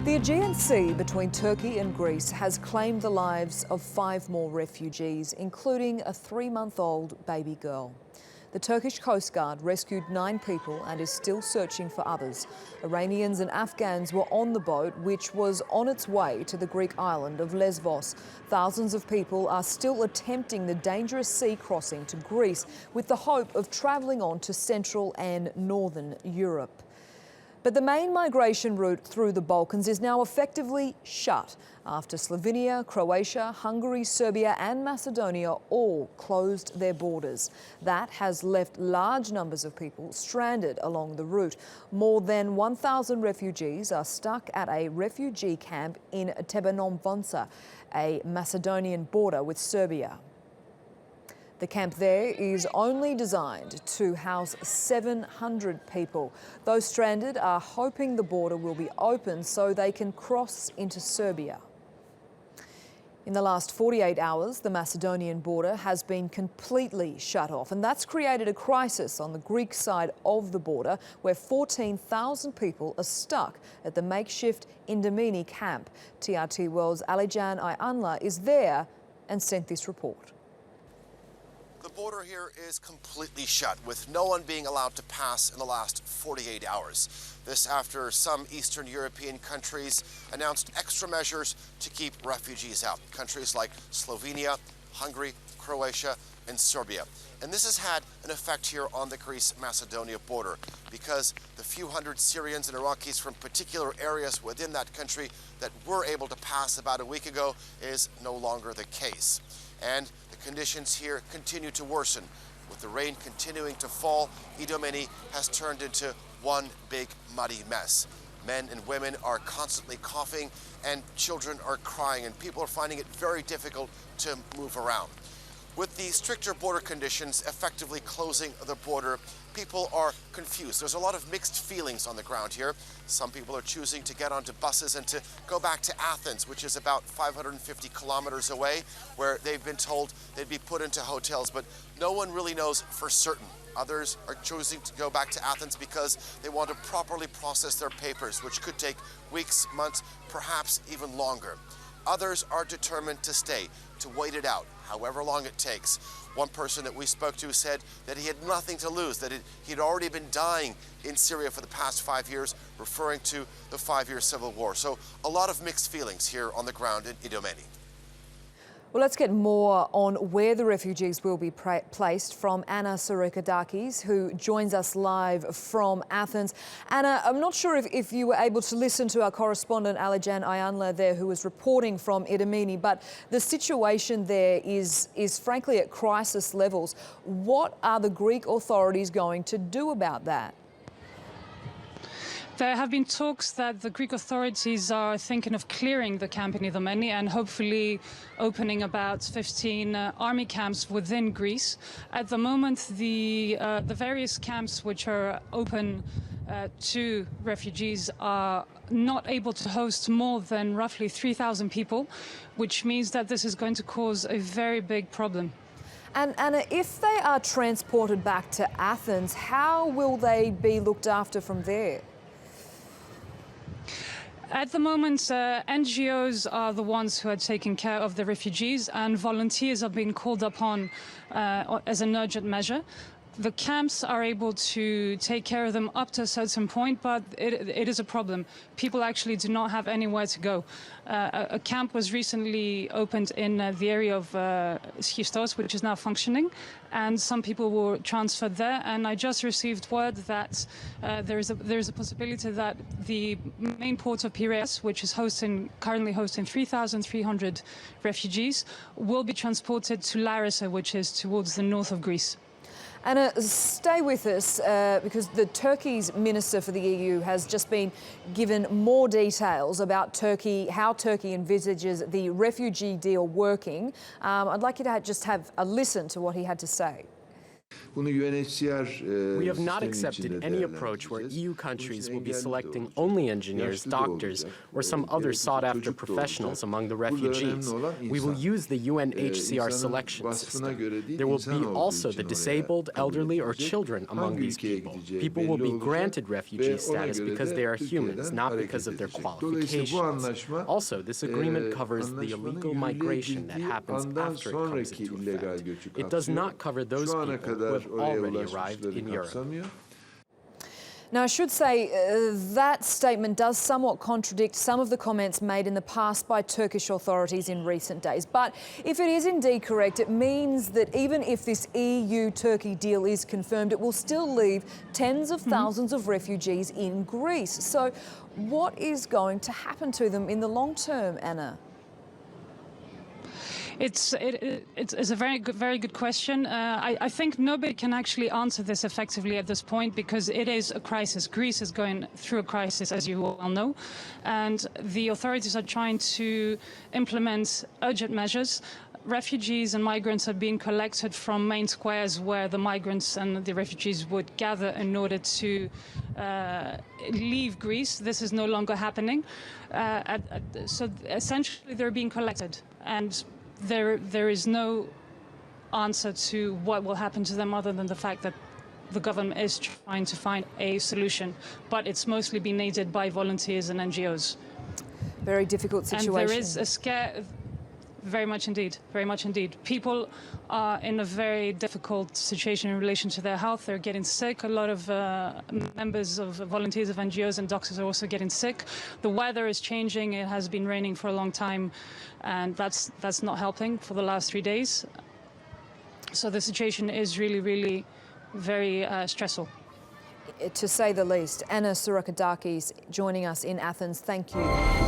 The Aegean Sea between Turkey and Greece has claimed the lives of 5 more refugees, including a 3-month-old baby girl. The Turkish Coast Guard rescued 9 people and is still searching for others. Iranians and Afghans were on the boat, which was on its way to the Greek island of Lesbos. Thousands of people are still attempting the dangerous sea crossing to Greece with the hope of travelling on to Central and Northern Europe. But the main migration route through the Balkans is now effectively shut after Slovenia, Croatia, Hungary, Serbia and Macedonia all closed their borders. That has left large numbers of people stranded along the route. More than 1,000 refugees are stuck at a refugee camp in Tebanomvonsa, a Macedonian border with Serbia. The camp there is only designed to house 700 people. Those stranded are hoping the border will be open so they can cross into Serbia. In the last 48 hours, the Macedonian border has been completely shut off, and that's created a crisis on the Greek side of the border, where 14,000 people are stuck at the makeshift Idemeni camp. TRT World's Alican Ayanla is there and sent this report. The border here is completely shut, with no one being allowed to pass in the last 48 hours. This after some Eastern European countries announced extra measures to keep refugees out. Countries like Slovenia, Hungary, Croatia, and Serbia. And this has had an effect here on the Greece-Macedonia border, because the few hundred Syrians and Iraqis from particular areas within that country that were able to pass about a week ago is no longer the case. And the conditions here continue to worsen. With the rain continuing to fall, Idemeni has turned into one big muddy mess. Men and women are constantly coughing, and children are crying, and people are finding it very difficult to move around. With the stricter border conditions effectively closing the border, people are confused. There's a lot of mixed feelings on the ground here. Some people are choosing to get onto buses and to go back to Athens, which is about 550 kilometers away, where they've been told they'd be put into hotels, but no one really knows for certain. Others are choosing to go back to Athens because they want to properly process their papers, which could take weeks, months, perhaps even longer. Others are determined to stay, to wait it out, however long it takes. One person that we spoke to said that he had nothing to lose, that he'd already been dying in Syria for the past 5 years, referring to the 5-year civil war. So a lot of mixed feelings here on the ground in Idemeni. Well, let's get more on where the refugees will be placed from Anna Psaroudakis, who joins us live from Athens. Anna, I'm not sure if you were able to listen to our correspondent Alican Ayanla there, who was reporting from Idemeni, but the situation there is frankly at crisis levels. What are the Greek authorities going to do about that? There have been talks that the Greek authorities are thinking of clearing the camp in Idemeni and hopefully opening about 15 army camps within Greece. At the moment, the various camps which are open to refugees are not able to host more than roughly 3,000 people, which means that this is going to cause a very big problem. And Anna, if they are transported back to Athens, how will they be looked after from there? At the moment, NGOs are the ones who are taking care of the refugees, and volunteers are being called upon as an urgent measure. The camps are able to take care of them up to a certain point, but it is a problem. People actually do not have anywhere to go. A camp was recently opened in the area of Schistos, which is now functioning, and some people were transferred there. And I just received word that there is a possibility that the main port of Piraeus, which is currently hosting 3,300 refugees, will be transported to Larissa, which is towards the north of Greece. Anna, stay with us because Turkey's Minister for the EU has just been given more details about Turkey, how Turkey envisages the refugee deal working. I'd like you to just have a listen to what he had to say. We have not accepted any approach where EU countries will be selecting only engineers, doctors, or some other sought-after professionals among the refugees. We will use the UNHCR selection system. There will be also the disabled, elderly, or children among these people. People will be granted refugee status because they are humans, not because of their qualifications. Also, this agreement covers the illegal migration that happens after it comes into effect. It does not cover those people who have already arrived in Europe. Now, I should say that statement does somewhat contradict some of the comments made in the past by Turkish authorities in recent days. But if it is indeed correct, it means that even if this EU-Turkey deal is confirmed, it will still leave tens of thousands of refugees in Greece. So what is going to happen to them in the long term, Anna? It's a very good question. I think nobody can actually answer this effectively at this point because it is a crisis. Greece is going through a crisis, as you well know, and the authorities are trying to implement urgent measures. Refugees and migrants are being collected from main squares where the migrants and the refugees would gather in order to leave Greece. This is no longer happening. So essentially they're being collected, and there is no answer to what will happen to them other than the fact that the government is trying to find a solution, but it's mostly been aided by volunteers and NGOs. Very difficult situation. And there is a scare, very much indeed, very much indeed. People are in a very difficult situation in relation to their health. They're getting sick. A lot of members of volunteers of NGOs and doctors are also getting sick. The weather is changing. It has been raining for a long time, and that's not helping for the last 3 days. So the situation is really very stressful. To say the least. Anna Psaroudakis joining us in Athens. Thank you.